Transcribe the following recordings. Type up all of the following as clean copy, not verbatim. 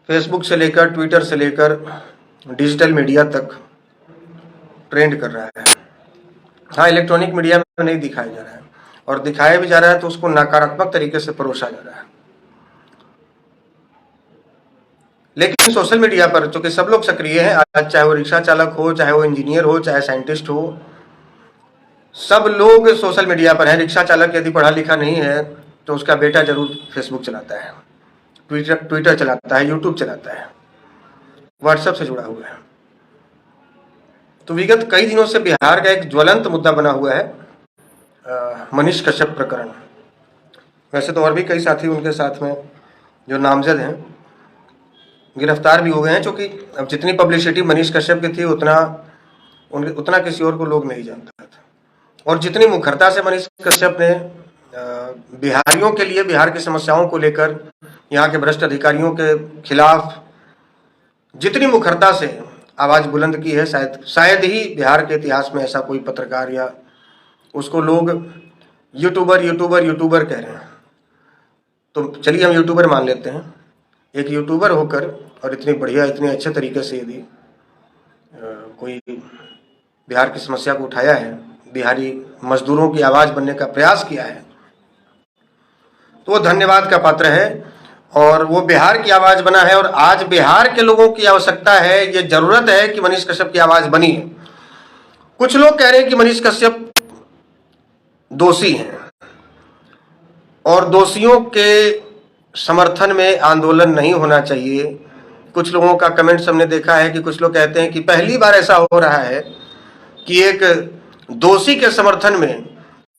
Facebook से लेकर Twitter से लेकर डिजिटल मीडिया तक ट्रेंड कर रहा है। हाँ, इलेक्ट्रॉनिक मीडिया में नहीं दिखाया जा रहा है, और दिखाया भी जा रहा है तो उसको नकारात्मक तरीके से परोसा जा रहा है। लेकिन सोशल मीडिया पर चूंकि सब लोग सक्रिय हैं, आज चाहे वो रिक्शा चालक हो, चाहे वो इंजीनियर हो, चाहे साइंटिस्ट हो, सब लोग सोशल मीडिया पर हैं। रिक्शा चालक यदि पढ़ा लिखा नहीं है तो उसका बेटा जरूर फेसबुक चलाता है, ट्विटर चलाता है, यूट्यूब चलाता है, व्हाट्सएप से जुड़ा हुआ है। तो विगत कई दिनों से बिहार का एक ज्वलंत मुद्दा बना हुआ है मनीष कश्यप प्रकरण। वैसे तो और भी कई साथी उनके साथ में जो नामजद हैं गिरफ्तार भी हो गए हैं, क्योंकि अब जितनी पब्लिसिटी मनीष कश्यप की थी उतना किसी और को लोग नहीं जानता था। और जितनी मुखरता से मनीष कश्यप ने बिहारियों के लिए, बिहार की समस्याओं को लेकर, यहाँ के भ्रष्ट अधिकारियों के खिलाफ जितनी मुखरता से आवाज बुलंद की है, शायद ही बिहार के इतिहास में ऐसा कोई पत्रकार, या उसको लोग यूट्यूबर कह रहे हैं, तो चलिए हम यूट्यूबर मान लेते हैं। एक यूट्यूबर होकर और इतनी बढ़िया, इतने अच्छे तरीके से यदि कोई बिहार की समस्या को उठाया है, बिहारी मजदूरों की आवाज बनने का प्रयास किया है, तो वो धन्यवाद का पात्र है। और वो बिहार की आवाज बना है, और आज बिहार के लोगों की आवश्यकता है, ये जरूरत है कि मनीष कश्यप की आवाज बनी है। कुछ लोग कह रहे हैं कि मनीष कश्यप दोषी हैं, और दोषियों के समर्थन में आंदोलन नहीं होना चाहिए। कुछ लोगों का कमेंट्स हमने देखा है कि कुछ लोग कहते हैं कि पहली बार ऐसा हो रहा है कि एक दोषी के समर्थन में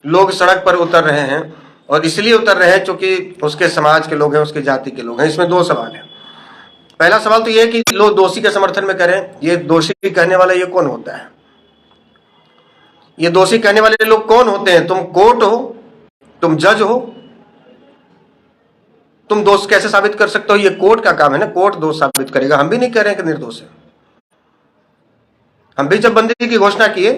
लोग सड़क पर उतर रहे हैं, और इसलिए उतर रहे हैं क्योंकि उसके समाज के लोग हैं, उसके जाति के लोग हैं। इसमें दो सवाल है। पहला सवाल तो यह कि लोग दोषी के समर्थन में करें, ये दोषी कहने वाला ये कौन होता है? ये दोषी कहने वाले लोग कौन होते हैं? तुम कोर्ट हो, तुम जज हो, तुम दोष कैसे साबित कर सकते हो? ये कोर्ट का काम है ना, कोर्ट दोष साबित करेगा। हम भी नहीं कह रहे हैं कि निर्दोष है। हम भी जब बंदी की घोषणा किए,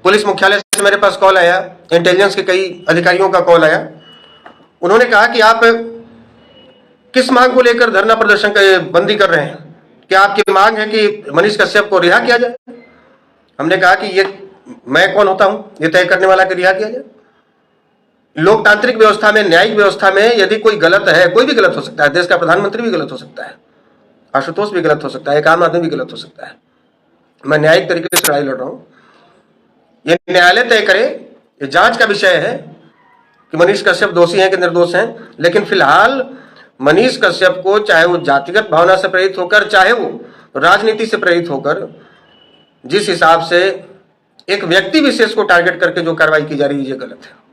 पुलिस मुख्यालय से मेरे पास कॉल आया, इंटेलिजेंस के कई अधिकारियों का कॉल आया। उन्होंने कहा कि आप किस मांग को लेकर धरना प्रदर्शन का बंदी कर रहे हैं? क्या आपकी मांग है कि मनीष कश्यप को रिहा किया जाए? हमने कहा कि ये मैं कौन होता हूं ये तय करने वाला कि रिहा किया जाए? लोकतांत्रिक व्यवस्था में, न्यायिक व्यवस्था में यदि कोई गलत है, कोई भी गलत हो सकता है, देश का प्रधानमंत्री भी गलत हो सकता है, आशुतोष भी गलत हो सकता है, एक आम आदमी भी गलत हो सकता है। मैं न्यायिक तरीके से लड़ाई लड़ रहा हूं। ये न्यायालय तय करे, ये जांच का विषय है कि मनीष कश्यप दोषी हैं कि निर्दोष हैं। लेकिन फिलहाल मनीष कश्यप को, चाहे वो जातिगत भावना से प्रेरित होकर, चाहे वो राजनीति से प्रेरित होकर, जिस हिसाब से एक व्यक्ति विशेष को टारगेट करके जो कार्रवाई की जा रही है, ये गलत है।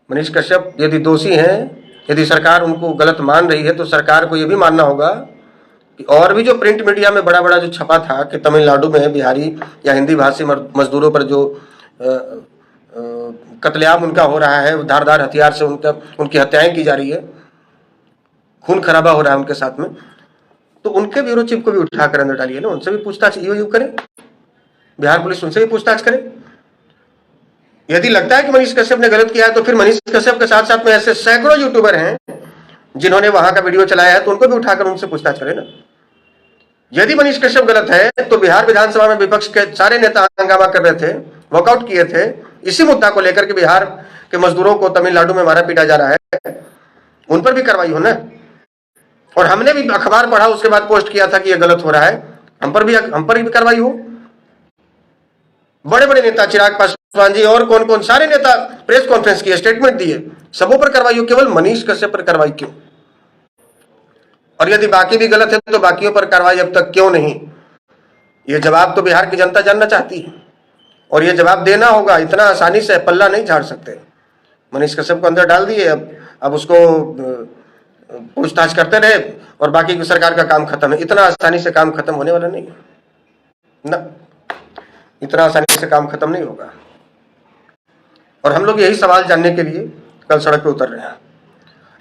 मनीष कश्यप यदि दोषी हैं, यदि सरकार उनको गलत मान रही है, तो सरकार को यह भी मानना होगा कि और भी जो प्रिंट मीडिया में बड़ा बड़ा जो छपा था कि तमिलनाडु में बिहारी या हिंदी भाषी मजदूरों पर जो कत्लेआम उनका हो रहा है, धारदार हथियार से उनकी हत्याएं की जा रही है, खून खराबा हो रहा है उनके साथ में, तो उनके ब्यूरो चीफ को भी उठाकर अंदर डालिए ना, उनसे भी पूछताछ यूं करें, बिहार पुलिस उनसे भी पूछताछ करे। यदि लगता है कि मनीष कश्यप ने गलत किया है, तो फिर मनीष कश्यप के साथ साथ में ऐसे सैकड़ों यूट्यूबर हैं जिन्होंने वहां का वीडियो चलाया है, तो उनको भी उठाकर उनसे पूछताछ करें ना। यदि मनीष कश्यप गलत है, तो बिहार विधानसभा में विपक्ष के सारे नेता हंगामा कर रहे थे, वॉकआउट किए थे इसी मुद्दा को लेकर के बिहार के मजदूरों को तमिलनाडु में मारा पीटा जा रहा है, उन पर भी कार्रवाई हो ना। और हमने भी अखबार पढ़ा, उसके बाद पोस्ट किया था कि यह गलत हो रहा है, हम पर भी कार्रवाई हो। बड़े बड़े नेता, चिराग पासवान जी और कौन कौन, सारे नेता प्रेस कॉन्फ्रेंस किए, स्टेटमेंट दिए, सबों पर कार्रवाई हो, केवल मनीष कश्यप पर कार्रवाई क्यों? और यदि बाकी भी गलत है तो बाकियों पर कार्रवाई अब तक क्यों नहीं? ये जवाब तो बिहार की जनता जानना चाहती है, और ये जवाब देना होगा। इतना आसानी से पल्ला नहीं झाड़ सकते। मनीष कश्यप को अंदर डाल दिए, अब उसको पूछताछ करते रहे और बाकी की सरकार का काम खत्म है। इतना आसानी से काम खत्म होने वाला नहीं है ना, इतना आसानी से काम खत्म नहीं होगा। और हम लोग यही सवाल जानने के लिए कल सड़क पे उतर रहे हैं।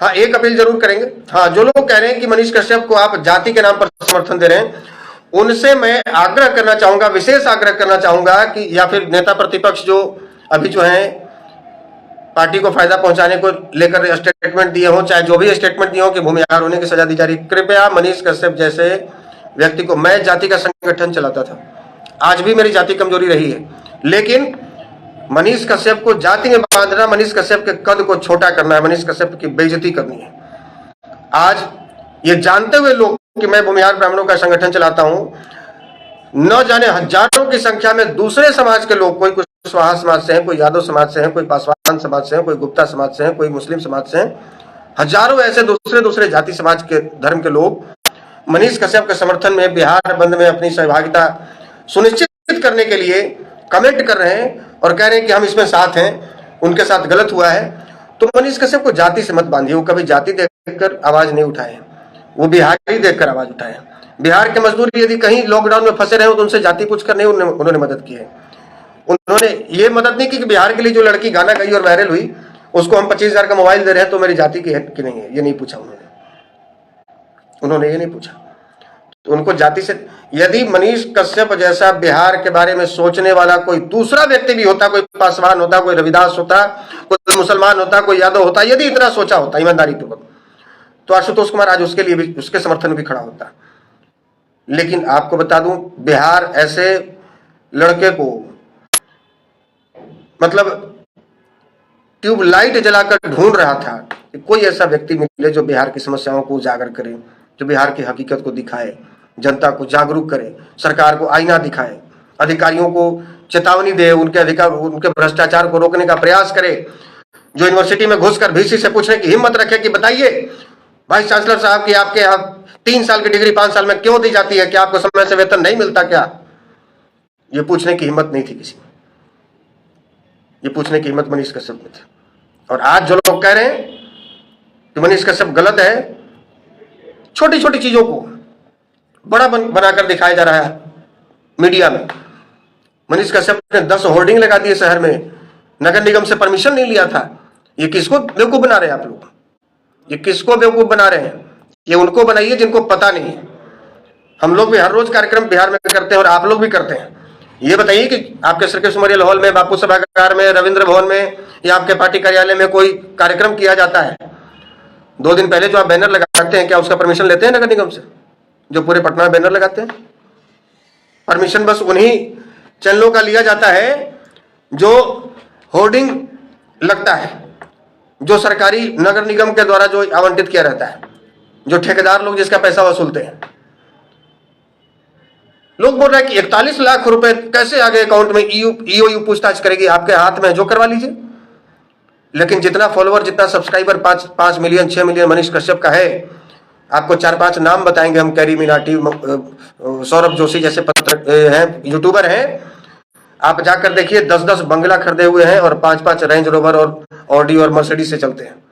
हाँ, एक अपील जरूर करेंगे। हाँ, जो लोग कह रहे हैं कि मनीष कश्यप को आप जाति के नाम पर समर्थन दे रहे हैं, उनसे मैं आग्रह करना चाहूंगा, विशेष आग्रह करना चाहूंगा कि, या फिर नेता प्रतिपक्ष जो अभी जो हैं पार्टी को फायदा पहुंचाने को लेकर स्टेटमेंट दिए हों, चाहे जो भी स्टेटमेंट दिए हों कि भूमिहार होने की सजा दी जा रही, कृपया मनीष कश्यप जैसे व्यक्ति को, मैं जाति का संगठन चलाता था, आज भी मेरी जाति कमजोरी रही है, लेकिन मनीष कश्यप को जाति में बांधना, मनीष कश्यप के कद को छोटा करना है, मनीष कश्यप की बेइज्जती करनी है। आज ये जानते हुए लोग कि मैं भूमिहार ब्राह्मणों का संगठन चलाता हूं, न जाने हजारों की संख्या में दूसरे समाज के लोग, कोई कुशवाहा समाज से हैं, कोई यादव समाज से हैं, कोई पासवान समाज से हैं, कोई गुप्ता समाज से हैं, कोई मुस्लिम समाज से हैं, हजारों ऐसे दूसरे जाति समाज के धर्म के लोग मनीष कश्यप के समर्थन में बिहार बंद में अपनी सहभागिता सुनिश्चित करने के लिए कमेंट कर रहे हैं और कह रहे हैं कि हम इसमें साथ हैं, उनके साथ गलत हुआ है। तो मनीष कश्यप को जाति से मत बांधिए। वो कभी जाति देखकर आवाज नहीं उठाए, वो बिहारी देखकर आवाज उठाए। बिहार के मजदूर यदि कहीं लॉकडाउन में फंसे रहे हो तो उनसे जाति पूछकर नहीं उन्होंने मदद की है। उन्होंने ये मदद नहीं की कि बिहार के लिए जो लड़की गाना गाई और वायरल हुई उसको हम 25,000 का मोबाइल दे रहे हैं तो मेरी जाति की है कि नहीं है, ये नहीं पूछा उन्होंने ये नहीं पूछा। तो उनको जाति से, यदि मनीष कश्यप जैसा बिहार के बारे में सोचने वाला कोई दूसरा व्यक्ति भी होता, कोई पासवान होता, कोई रविदास होता, कोई मुसलमान होता, कोई यादव होता, यदि इतना सोचा होता ईमानदारी पूर्वक, तो आशुतोष कुमार आज उसके लिए भी, उसके समर्थन में भी खड़ा होता। लेकिन आपको बता दूं, बिहार ऐसे लड़के को मतलब ट्यूबलाइट जलाकर ढूंढ रहा था कि कोई ऐसा व्यक्ति मिले जो बिहार की समस्याओं को उजागर करे, जो बिहार की हकीकत को दिखाए, जनता को जागरूक करे, सरकार को आईना दिखाए, अधिकारियों को चेतावनी दे, उनके भ्रष्टाचार को रोकने का प्रयास करे, जो यूनिवर्सिटी में घुसकर वीसी से पूछने की हिम्मत रखे कि बताइए वाइस चांसलर साहब की आपके यहाँ 3 साल की डिग्री 5 साल में क्यों दी जाती है, क्या आपको समय से वेतन नहीं मिलता क्या? ये पूछने की हिम्मत नहीं थी किसी में, ये पूछने की हिम्मत मनीष कश्यप में थी। और आज जो लोग कह रहे हैं कि मनीष कश्यप गलत है, छोटी छोटी चीजों को बड़ा बनाकर दिखाया जा रहा है मीडिया में। मनीष कश्यप ने 10 होर्डिंग लगा दिए शहर में, नगर निगम से परमिशन नहीं लिया था। ये किसको बेवकूफ बना रहे हैं आप लोग? ये किसको बेवकूफ बना रहे हैं? ये उनको बनाइए जिनको पता नहीं है। हम लोग भी हर रोज कार्यक्रम बिहार में करते हैं और आप लोग भी करते हैं। ये बताइए कि आपके सर्किट मेमोरियल हॉल में, बापू सभागार में, रविंद्र भवन में या आपके पार्टी कार्यालय में कोई कार्यक्रम किया जाता है, 2 दिन पहले जो आप बैनर लगाते हैं, क्या उसका परमिशन लेते हैं नगर निगम से? जो पूरे पटना में बैनर लगाते हैं, परमिशन बस उन्हीं चैनलों का लिया जाता है जो होर्डिंग लगता है, जो सरकारी नगर निगम के द्वारा जो आवंटित किया रहता है, जो ठेकेदार लोग जिसका पैसा वसूलते हैं। लोग बोल रहे हैं कि 41 लाख रुपए कैसे आगे अकाउंट में? ईओयू पूछताछ करेगी, आपके हाथ में जो करवा लीजिए। लेकिन जितना फॉलोअर, जितना subscriber 5 million 6 million Manish Kashyap का है, आपको 4-5 नाम बताएंगे हम, कैरी मिनाटी, सौरभ जोशी जैसे हैं, यूट्यूबर हैं। आप जाकर देखिए, 10-10 बंगला खरीदे हुए हैं और 5-5 रेंज रोवर और ऑडी और मर्सिडीज से चलते हैं।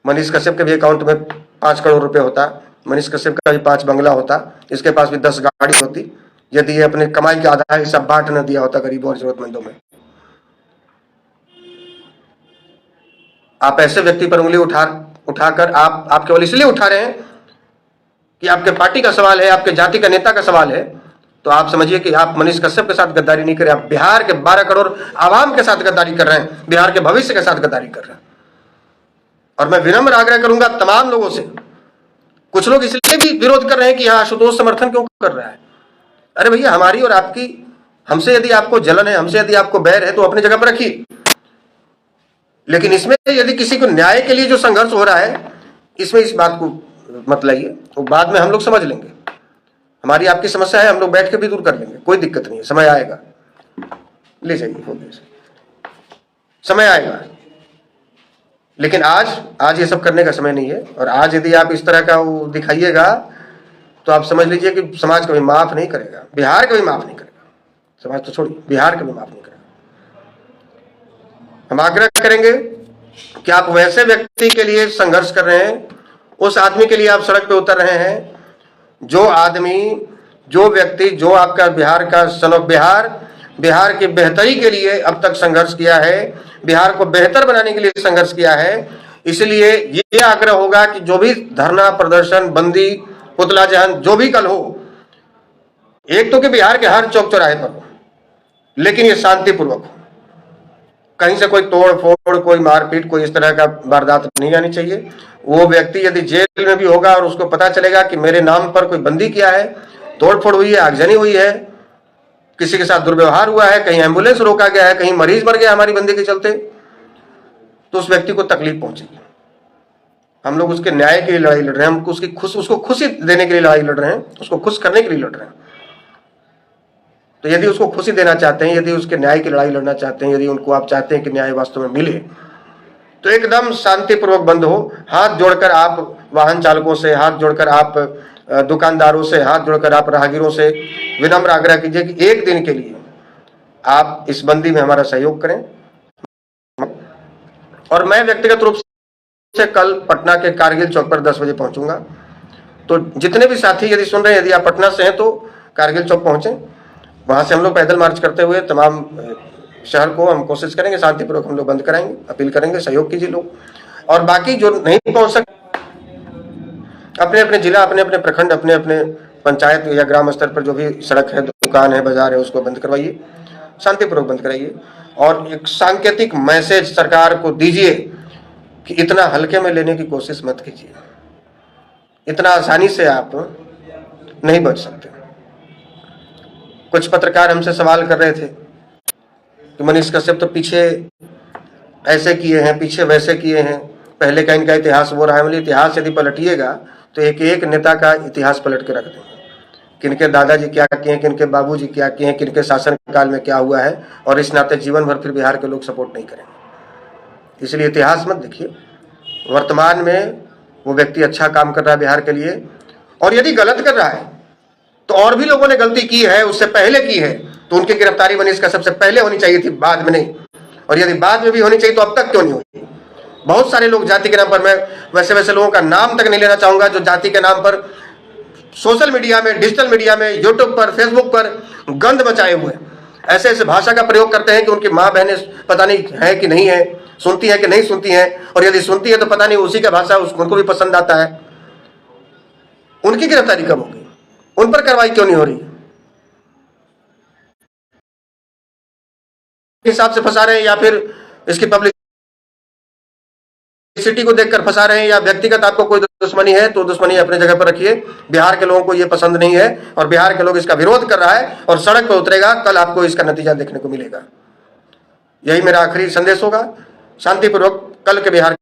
मनीष कश्यप के भी अकाउंट में 5 करोड़ रुपए होता, मनीष कश्यप का भी 5 बंगला होता, इसके पास भी 10 गाड़ी होती, यदि ये अपने कमाई का आधा हिस्सा बांट न दिया होता गरीबों और जरूरतमंदों में। आप ऐसे व्यक्ति पर उंगली उठाकर आप केवल इसलिए उठा रहे हैं कि आपके पार्टी का सवाल है, आपके जाति का नेता का सवाल है, तो आप समझिए कि आप मनीष कश्यप के साथ गद्दारी नहीं कर रहे, आप बिहार के 12 करोड़ आवाम के साथ गद्दारी कर रहे हैं, बिहार के भविष्य के साथ गद्दारी कर रहे हैं। और मैं विनम्र आग्रह करूंगा तमाम लोगों से, कुछ लोग इसलिए भी विरोध कर रहे हैं कि यहाँ आशुतोष समर्थन क्यों कर रहा है। अरे भैया, हमारी और आपकी, हमसे यदि आपको जलन है, हमसे यदि आपको बैर है तो अपनी जगह पर रखिए, लेकिन इसमें यदि किसी को न्याय के लिए जो संघर्ष हो रहा है, इसमें इस बात को मत लाइए, तो बाद में हम लोग समझ लेंगे। हमारी आपकी समस्या है, हम लोग बैठ के भी दूर कर लेंगे, कोई दिक्कत नहीं है, समय आएगा, ले जाइए, समय आएगा। लेकिन आज ये सब करने का समय नहीं है। और आज यदि आप इस तरह का वो दिखाइएगा तो आप समझ लीजिए कि समाज कभी माफ नहीं करेगा, बिहार कभी माफ नहीं करेगा, समाज तो छोड़िए, बिहार कभी माफ नहीं करेगा। हम आग्रह करेंगे कि आप वैसे व्यक्ति के लिए संघर्ष कर रहे हैं, उस आदमी के लिए आप सड़क पे उतर रहे हैं, जो आदमी, जो व्यक्ति, जो आपका बिहार का सन ऑफ बिहार की बेहतरी के लिए अब तक संघर्ष किया है, बिहार को बेहतर बनाने के लिए संघर्ष किया है। इसलिए ये आग्रह होगा कि जो भी धरना, प्रदर्शन, बंदी, पुतला दहन जो भी कल हो, एक तो कि बिहार के हर चौक चौराहे पर हो, लेकिन ये शांतिपूर्वक हो, कहीं से कोई तोड़ फोड़, कोई मारपीट, कोई इस तरह का वारदात नहीं आनी चाहिए। वो व्यक्ति यदि जेल में भी होगा और उसको पता चलेगा कि मेरे नाम पर कोई बंदी किया है, तोड़ फोड़ हुई है, आगजनी हुई है, किसी के साथ दुर्व्यवहार हुआ है, कहीं एम्बुलेंस रोका गया है, कहीं मरीज मर गया हमारी बंदी के चलते, तो उस व्यक्ति को तकलीफ पहुंचेगी। हम लोग उसके न्याय के लिए लड़ाई लड़ रहे हैं, हम उसको खुशी देने के लिए लड़ाई लड़ रहे हैं, उसको खुश करने के लिए लड़ रहे हैं। तो यदि उसको खुशी देना चाहते हैं, यदि उसके न्याय की लड़ाई लड़ना चाहते हैं, यदि उनको आप चाहते हैं कि न्याय वास्तव में मिले, तो एकदम शांतिपूर्वक बंद हो। हाथ जोड़कर आप वाहन चालकों से, हाथ जोड़कर आप दुकानदारों से, हाथ जोड़कर आप राहगीरों से विनम्र आग्रह कीजिए कि एक दिन के लिए आप इस बंदी में हमारा सहयोग करें। और मैं व्यक्तिगत रूप से कल पटना के कारगिल चौक पर 10 बजे पहुंचूंगा। तो जितने भी साथी यदि सुन रहे हैं, यदि आप पटना से हैं तो कारगिल चौक पहुंचे। वहां से हम लोग पैदल मार्च करते हुए तमाम शहर को हम कोशिश करेंगे शांतिपूर्वक हम लोग बंद कराएंगे। अपील करेंगे, सहयोग कीजिए लोग। और बाकी जो नहीं पहुंच सकते, अपने अपने जिला, अपने अपने प्रखंड, अपने अपने पंचायत या ग्राम स्तर पर जो भी सड़क है, दुकान है, बाजार है, उसको बंद करवाइए, शांतिपूर्वक बंद कराइए। और एक सांकेतिक मैसेज सरकार को दीजिए कि इतना हल्के में लेने की कोशिश मत कीजिए, इतना आसानी से आप नहीं बच सकते। कुछ पत्रकार हमसे सवाल कर रहे थे कि मनीष कश्यप तो पीछे ऐसे किए हैं, पीछे वैसे किए हैं, पहले का इनका इतिहास वो रहा है। बोले इतिहास यदि पलटिएगा तो एक एक नेता का इतिहास पलट के रख देंगे, किनके दादाजी क्या किए हैं, किनके बाबूजी क्या किए हैं, किनके शासन काल में क्या हुआ है, और इस नाते जीवन भर फिर बिहार के लोग सपोर्ट नहीं करेंगे। इसलिए इतिहास मत देखिए, वर्तमान में वो व्यक्ति अच्छा काम कर रहा है बिहार के लिए। और यदि गलत कर रहा है तो और भी लोगों ने गलती की है, उससे पहले की है, तो उनकी गिरफ्तारी मनीष कश्यप सबसे पहले होनी चाहिए थी, बाद में नहीं। और यदि बाद में भी होनी चाहिए तो अब तक क्यों नहीं हुई? बहुत सारे लोग जाति के नाम पर, मैं वैसे लोगों का नाम तक नहीं लेना चाहूंगा, जो जाति के नाम पर सोशल मीडिया में, डिजिटल मीडिया में, यूट्यूब पर, फेसबुक पर गंद मचाए हुए ऐसे ऐसे भाषा का प्रयोग करते हैं कि उनकी माँ बहनें पता नहीं है कि नहीं है, सुनती है कि नहीं सुनती है, और यदि सुनती है तो पता नहीं उसी का भाषा उनको भी पसंद आता है। उनकी गिरफ्तारी कब होगी? उन पर कार्रवाई क्यों नहीं हो रही? हिसाब से फंसा रहे हैं, या फिर इसकी पब्लिसिटी को देखकर फंसा रहे हैं, या व्यक्तिगत आपको कोई दुश्मनी है तो दुश्मनी अपने जगह पर रखिए। बिहार के लोगों को यह पसंद नहीं है और बिहार के लोग इसका विरोध कर रहा है और सड़क पर उतरेगा। कल आपको इसका नतीजा देखने को मिलेगा। यही मेरा आखिरी संदेश होगा। शांतिपूर्वक कल के बिहार